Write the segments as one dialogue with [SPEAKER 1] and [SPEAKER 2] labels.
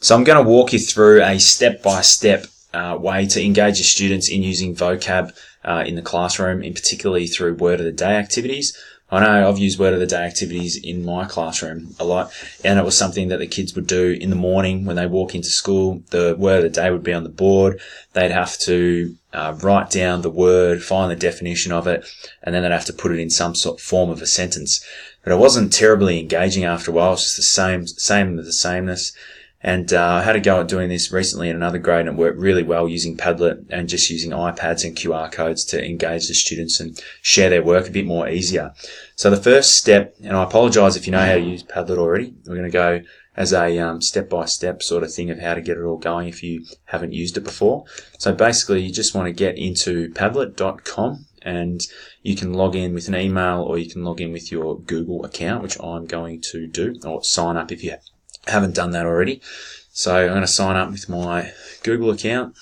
[SPEAKER 1] So I'm going to walk you through a step-by-step way to engage your students in using vocab in the classroom, in particularly through Word of the Day activities. I know I've used Word of the Day activities in my classroom a lot, and it was something that the kids would do in the morning when they walk into school. The Word of the Day would be on the board. They'd have to write down the word, find the definition of it, and then they'd have to put it in some sort of form of a sentence. But it wasn't terribly engaging after a while. It was just the same of the sameness. And I had a go at doing this recently in another grade, and it worked really well using Padlet and just using iPads and QR codes to engage the students and share their work a bit more easier. So the first step, and I apologise if you know how to use Padlet already, we're going to go as a step-by-step sort of thing of how to get it all going if you haven't used it before. So basically you just want to get into padlet.com, and you can log in with an email or you can log in with your Google account, which I'm going to do, or sign up if you haven't done that already. So I'm going to sign up with my Google account,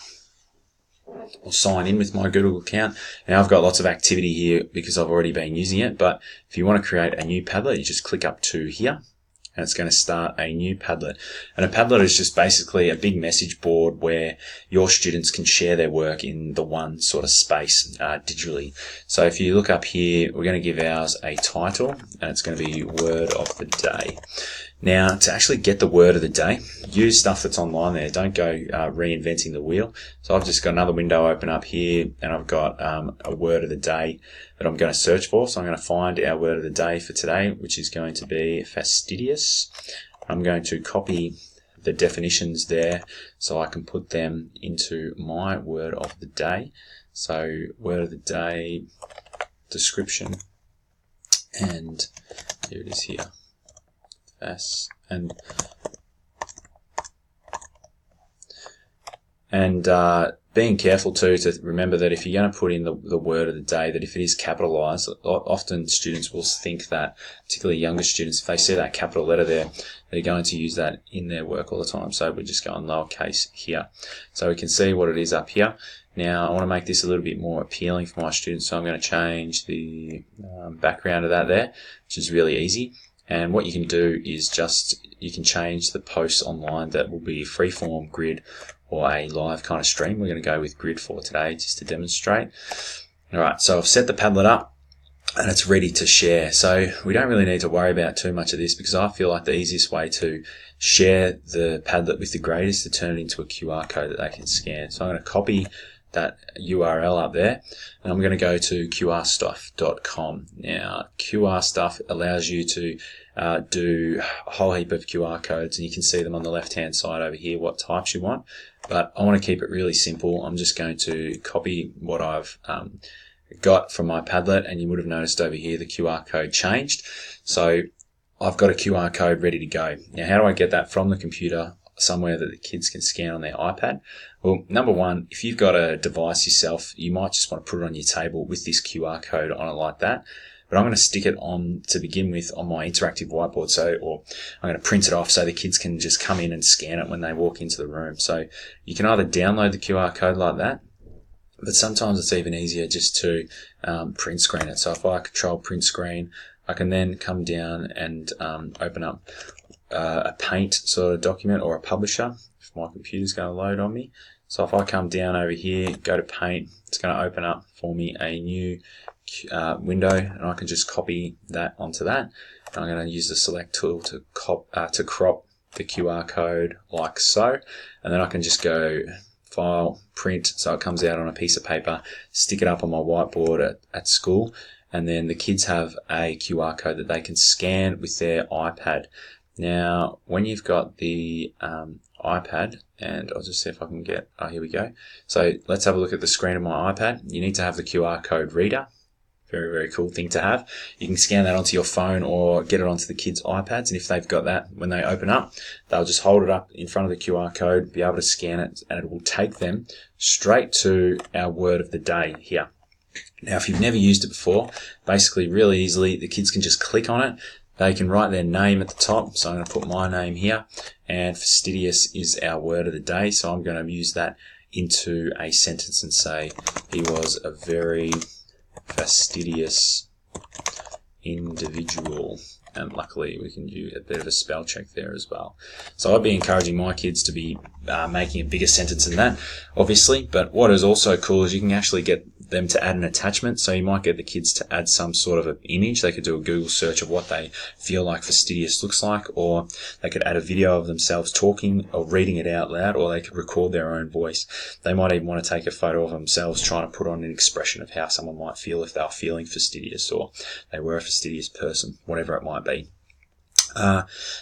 [SPEAKER 1] or sign in with my Google account. Now I've got lots of activity here because I've already been using it, but if you want to create a new Padlet, you just click up to here and it's going to start a new Padlet. And a Padlet is just basically a big message board where your students can share their work in the one sort of space digitally. So if you look up here, we're going to give ours a title, and it's going to be Word of the Day. Now, to actually get the word of the day, use stuff that's online there. Don't go reinventing the wheel. So I've just got another window open up here, and I've got a word of the day that I'm going to search for. So I'm going to find our word of the day for today, which is going to be fastidious. I'm going to copy the definitions there so I can put them into my word of the day. So word of the day, description, and here it is here. And being careful too to remember that if you're going to put in the word of the day, that if it is capitalized, often students will think that, particularly younger students, if they see that capital letter there, they're going to use that in their work all the time. So we're just going lowercase here. So we can see what it is up here. Now I want to make this a little bit more appealing for my students, so I'm going to change the background of that there, which is really easy. And what you can do is you can change the posts online that will be freeform, grid, or a live kind of stream. We're going to go with grid for today just to demonstrate. Alright, so I've set the Padlet up and it's ready to share. So we don't really need to worry about too much of this, because I feel like the easiest way to share the Padlet with the grade is to turn it into a QR code that they can scan. So I'm going to copy that URL up there, and I'm going to go to qrstuff.com. Now, QR Stuff allows you to do a whole heap of QR codes, and you can see them on the left-hand side over here, what types you want. But I want to keep it really simple. I'm just going to copy what I've got from my Padlet, and you would have noticed over here the QR code changed. So I've got a QR code ready to go. Now, how do I get that from the computer somewhere that the kids can scan on their iPad? Well, number one, if you've got a device yourself, you might just want to put it on your table with this QR code on it like that. But I'm going to stick it on, to begin with, on my interactive whiteboard. Or I'm going to print it off so the kids can just come in and scan it when they walk into the room. So you can either download the QR code like that, but sometimes it's even easier just to print screen it. So if I control print screen, I can then come down and open up a Paint sort of document or a publisher if my computer's going to load on me. So if I come down over here, go to Paint, it's going to open up for me a new window, and I can just copy that onto that. And I'm going to use the select tool to crop the QR code like so, and then I can just go File, Print, so it comes out on a piece of paper, stick it up on my whiteboard at school, and then the kids have a QR code that they can scan with their iPad. Now, when you've got the iPad, and I'll just see if I can get, here we go. So let's have a look at the screen of my iPad. You need to have the QR code reader. Very, very cool thing to have. You can scan that onto your phone or get it onto the kids' iPads, and if they've got that, when they open up, they'll just hold it up in front of the QR code, be able to scan it, and it will take them straight to our word of the day here. Now, if you've never used it before, basically really easily, the kids can just click on it. They can write their name at the top, so I'm going to put my name here, and fastidious is our word of the day, so I'm going to use that into a sentence and say, he was a very fastidious individual. And luckily we can do a bit of a spell check there as well. So I'd be encouraging my kids to be making a bigger sentence than that, obviously. But what is also cool is you can actually get them to add an attachment. So you might get the kids to add some sort of an image. They could do a Google search of what they feel like fastidious looks like, or they could add a video of themselves talking or reading it out loud, or they could record their own voice. They might even want to take a photo of themselves trying to put on an expression of how someone might feel if they were feeling fastidious, or they were a fastidious person, whatever it might be.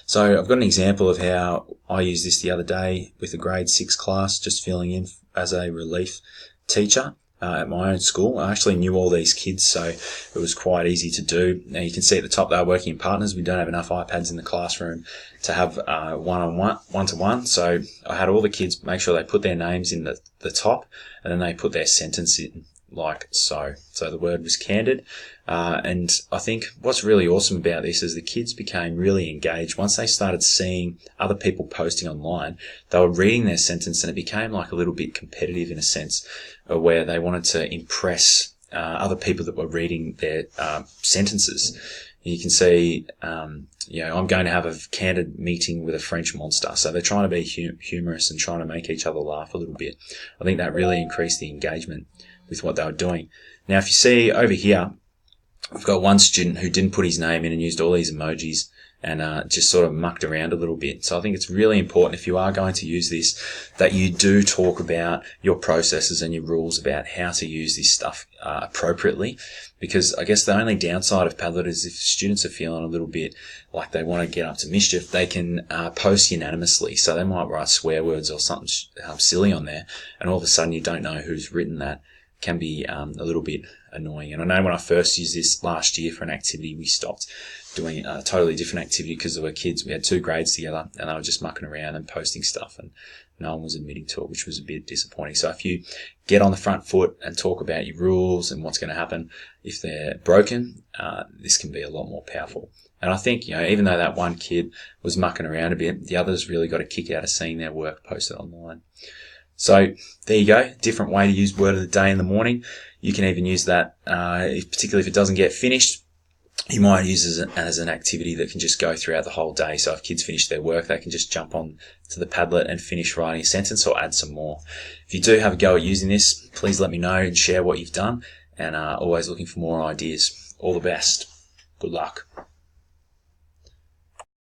[SPEAKER 1] So I've got an example of how I used this the other day with a grade 6 class, just filling in as a relief teacher at my own school. I actually knew all these kids, so it was quite easy to do. Now you can see at the top they're working in partners. We don't have enough iPads in the classroom to have one-to-one. So I had all the kids make sure they put their names in the top, and then they put their sentence in like so. So the word was candid. And I think what's really awesome about this is the kids became really engaged. Once they started seeing other people posting online, they were reading their sentence, and it became like a little bit competitive in a sense, where they wanted to impress other people that were reading their sentences. You can see, I'm going to have a candid meeting with a French monster. So they're trying to be humorous and trying to make each other laugh a little bit. I think that really increased the engagement with what they were doing. Now, if you see over here, I've got one student who didn't put his name in and used all these emojis and just sort of mucked around a little bit. So I think it's really important, if you are going to use this, that you do talk about your processes and your rules about how to use this stuff appropriately. Because I guess the only downside of Padlet is if students are feeling a little bit like they want to get up to mischief, they can post unanimously. So they might write swear words or something silly on there, and all of a sudden you don't know who's written that. Can be a little bit annoying. And I know when I first used this last year for an activity, we stopped doing a totally different activity because there were kids. We had 2 grades together, and they were just mucking around and posting stuff, and no one was admitting to it, which was a bit disappointing. So if you get on the front foot and talk about your rules and what's going to happen if they're broken, this can be a lot more powerful. And I think, even though that one kid was mucking around a bit, the others really got a kick out of seeing their work posted online. So there you go, different way to use word of the day in the morning. You can even use that, particularly if it doesn't get finished, you might use it as an activity that can just go throughout the whole day. So if kids finish their work, they can just jump on to the Padlet and finish writing a sentence or add some more. If you do have a go at using this, please let me know and share what you've done, and always looking for more ideas. All the best. Good luck.